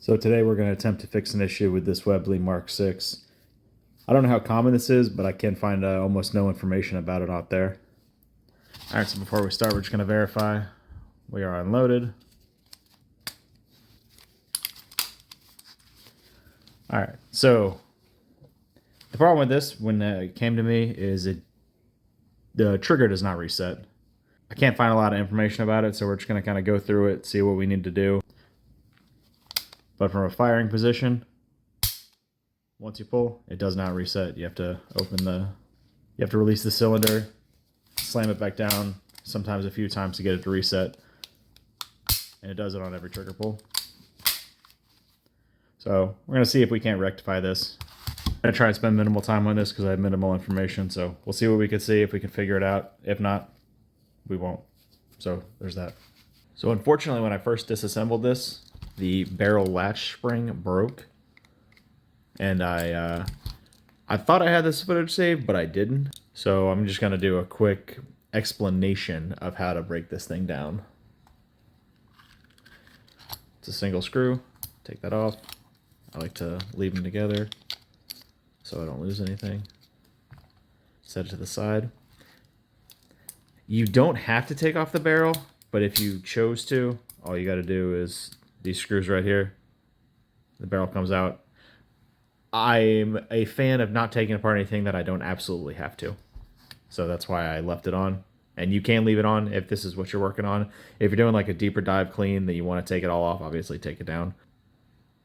So today we're going to attempt to fix an issue with this Webley Mark 6. I don't know how common this is, but I can find almost no information about it out there. Alright, so before we start, we're just going to verify we are unloaded. Alright, so the problem with this when it came to me is the trigger does not reset. I can't find a lot of information about it, so we're just going to kind of go through it, see what we need to do. But from a firing position, once you pull, it does not reset. You have to release the cylinder, slam it back down, sometimes a few times to get it to reset. And it does it on every trigger pull. So we're going to see if we can't rectify this. I'm going to try and spend minimal time on this because I have minimal information. So we'll see what we can see, if we can figure it out. If not, we won't. So there's that. So unfortunately, when I first disassembled this, the barrel latch spring broke. And I thought I had this footage saved, but I didn't. So I'm just going to do a quick explanation of how to break this thing down. It's a single screw. Take that off. I like to leave them together so I don't lose anything. Set it to the side. You don't have to take off the barrel, but if you chose to, all you got to do is these screws right here. The barrel comes out. I'm a fan of not taking apart anything that I don't absolutely have to. So that's why I left it on. And you can leave it on if this is what you're working on. If you're doing like a deeper dive clean that you want to take it all off, obviously take it down.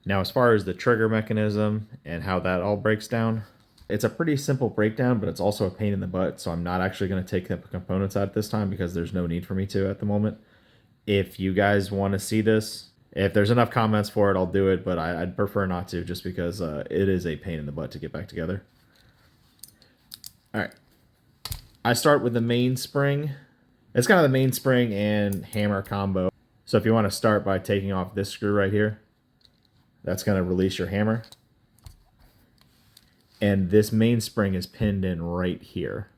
Now, as far as the trigger mechanism and how that all breaks down, it's a pretty simple breakdown, but it's also a pain in the butt. So I'm not actually going to take the components out this time because there's no need for me to at the moment. If you guys want to see this, if there's enough comments for it, I'll do it, but I'd prefer not to just because it is a pain in the butt to get back together. All right. I start with the mainspring. It's kind of the mainspring and hammer combo. So if you want to start by taking off this screw right here, that's going to release your hammer. And this mainspring is pinned in right here.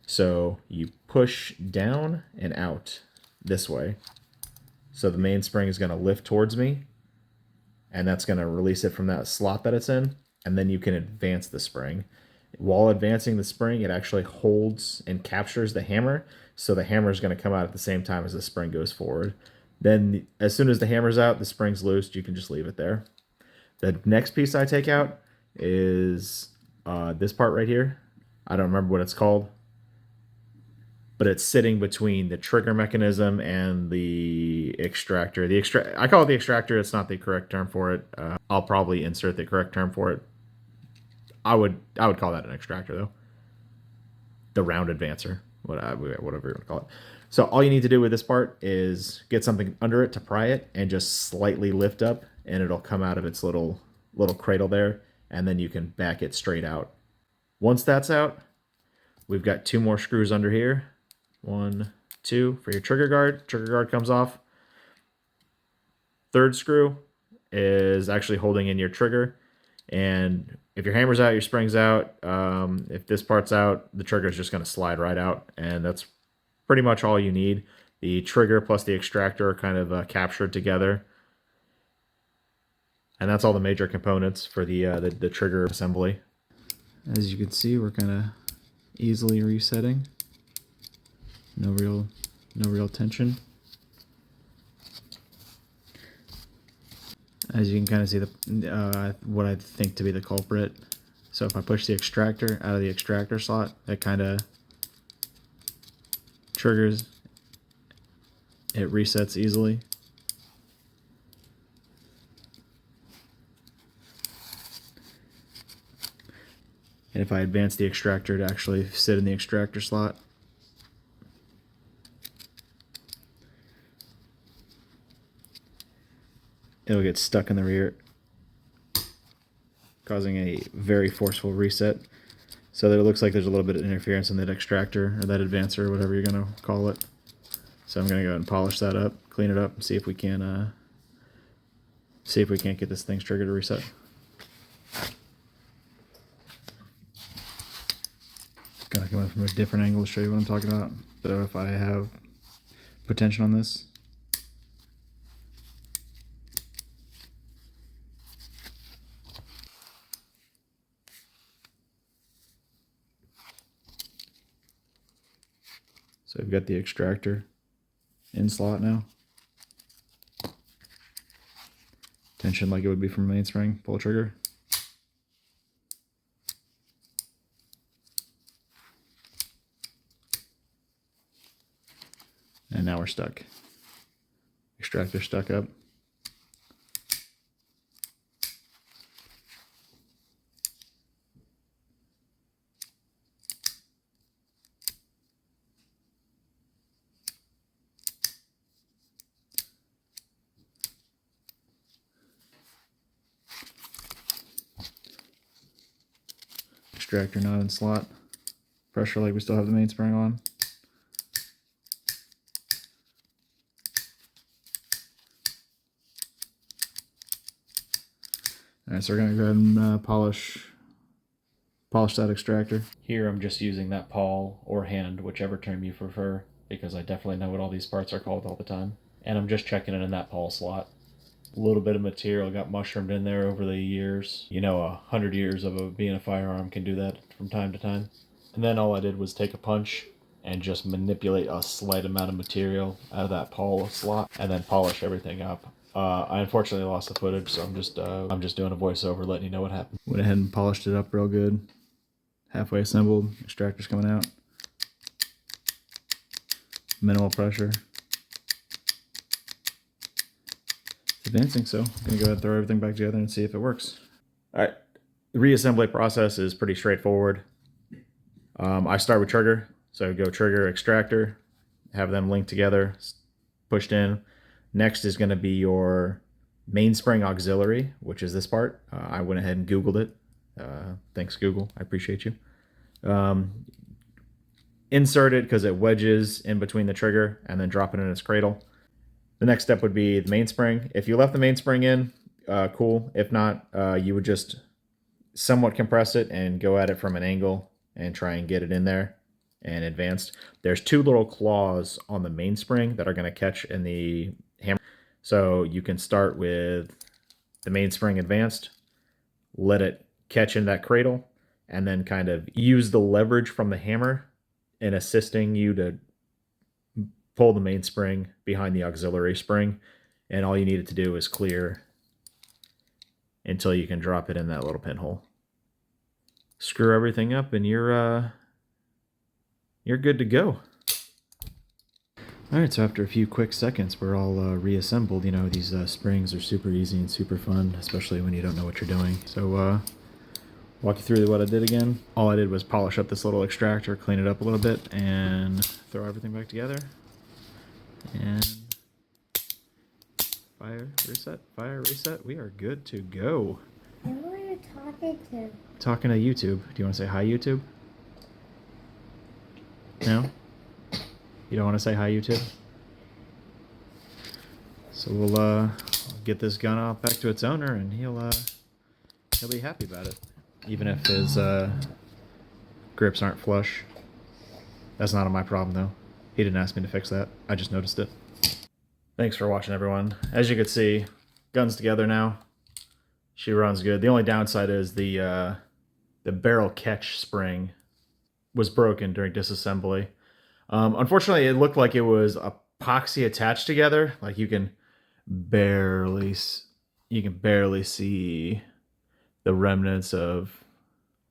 So you push down and out this way. So the mainspring is going to lift towards me, and that's going to release it from that slot that it's in, and then you can advance the spring. While advancing the spring, it actually holds and captures the hammer, so the hammer is going to come out at the same time as the spring goes forward. Then as soon as the hammer's out, the spring's loosed, you can just leave it there. The next piece I take out is this part right here. I don't remember what it's called, but it's sitting between the trigger mechanism and the extractor. I call it the extractor. It's not the correct term for it. I'll probably insert the correct term for it. I would call that an extractor though. The round advancer, whatever you want to call it. So all you need to do with this part is get something under it to pry it and just slightly lift up, and it'll come out of its little cradle there, and then you can back it straight out. Once that's out, we've got two more screws under here. 1, 2 for your trigger guard. Trigger guard comes off. Third screw is actually holding in your trigger. And if your hammer's out, your spring's out. If this part's out, the trigger is just going to slide right out. And that's pretty much all you need. The trigger plus the extractor are kind of captured together. And that's all the major components for the trigger assembly. As you can see, we're kind of easily resetting. No real tension. As you can kind of see what I think to be the culprit. So if I push the extractor out of the extractor slot, that kind of triggers. It resets easily. And if I advance the extractor to actually sit in the extractor slot, it'll get stuck in the rear, causing a very forceful reset. So that it looks like there's a little bit of interference in that extractor or that advancer or whatever you're going to call it. So I'm going to go ahead and polish that up, clean it up, and see if we can't get this thing's trigger to reset. Gotta come in from a different angle to show you what I'm talking about. So if I have put tension on this, So I've got the extractor in slot now. Tension like it would be from a mainspring. Pull trigger. And now we're stuck. Extractor stuck up. Extractor not in slot. Pressure like we still have the mainspring on. Alright, so we're going to go ahead and polish that extractor. Here I'm just using that pawl or hand, whichever term you prefer, because I definitely know what all these parts are called all the time. And I'm just checking it in that pawl slot. A little bit of material got mushroomed in there over the years. You know, 100 years of being a firearm can do that from time to time. And then all I did was take a punch and just manipulate a slight amount of material out of that pawl slot and then polish everything up. I unfortunately lost the footage, so I'm just doing a voiceover letting you know what happened. Went ahead and polished it up real good. Halfway assembled, extractor's coming out. Minimal pressure. It's advancing, so I'm gonna go ahead and throw everything back together and see if it works. All right, the reassembly process is pretty straightforward. I start with trigger, so go trigger, extractor, have them linked together, pushed in. Next is going to be your mainspring auxiliary, which is this part. I went ahead and Googled it. Thanks, Google. I appreciate you. Insert it because it wedges in between the trigger, and then drop it in its cradle. The next step would be the mainspring. If you left the mainspring in, cool. If not, you would just somewhat compress it and go at it from an angle and try and get it in there and advanced. There's two little claws on the mainspring that are going to catch in the hammer. So you can start with the mainspring advanced, let it catch in that cradle, and then kind of use the leverage from the hammer in assisting you to pull the mainspring behind the auxiliary spring. And all you need it to do is clear until you can drop it in that little pinhole. Screw everything up and you're good to go. Alright, so after a few quick seconds, we're all reassembled. You know, these springs are super easy and super fun, especially when you don't know what you're doing. So, walk you through what I did again. All I did was polish up this little extractor, clean it up a little bit, and throw everything back together. And fire, reset. We are good to go. Who are you talking to? Talking to YouTube. Do you want to say hi, YouTube? No? You don't want to say hi, YouTube? So we'll get this gun off back to its owner, and he'll be happy about it, even if his grips aren't flush. That's not my problem, though. He didn't ask me to fix that. I just noticed it. Thanks for watching, everyone. As you can see, gun's together now. She runs good. The only downside is the barrel catch spring was broken during disassembly. Unfortunately, it looked like it was epoxy attached together. Like you can barely see the remnants of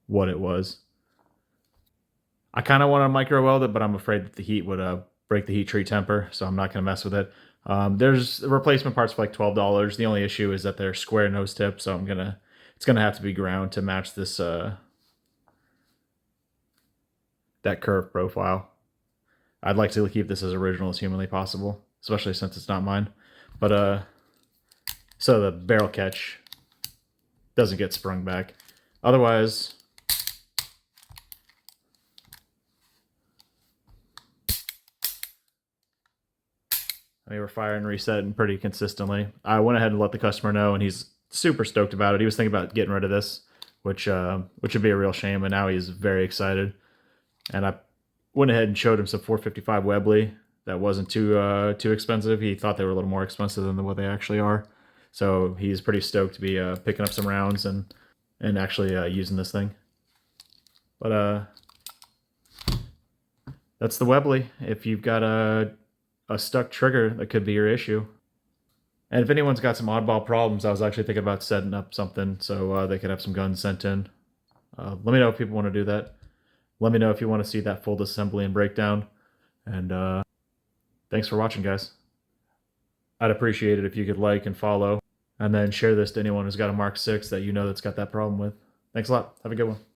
what it was. I kind of want to micro weld it, but I'm afraid that the heat would break the heat treat temper, so I'm not going to mess with it. There's replacement parts for like $12. The only issue is that they're square nose tip, so it's gonna have to be ground to match this that curve profile. I'd like to keep this as original as humanly possible, especially since it's not mine. But so the barrel catch doesn't get sprung back. Otherwise, we were firing and resetting pretty consistently. I went ahead and let the customer know, and he's super stoked about it. He was thinking about getting rid of this, which would be a real shame, and now he's very excited. And I went ahead and showed him some 455 Webley that wasn't too expensive. He thought they were a little more expensive than what they actually are. So he's pretty stoked to be picking up some rounds and actually using this thing. But that's the Webley. If you've got a stuck trigger, that could be your issue. And if anyone's got some oddball problems, I was actually thinking about setting up something so they could have some guns sent in. Let me know if people want to do that. Let me know if you want to see that full disassembly and breakdown. And thanks for watching, guys. I'd appreciate it if you could like and follow, and then share this to anyone who's got a Mark 6 that you know that's got that problem with. Thanks a lot. Have a good one.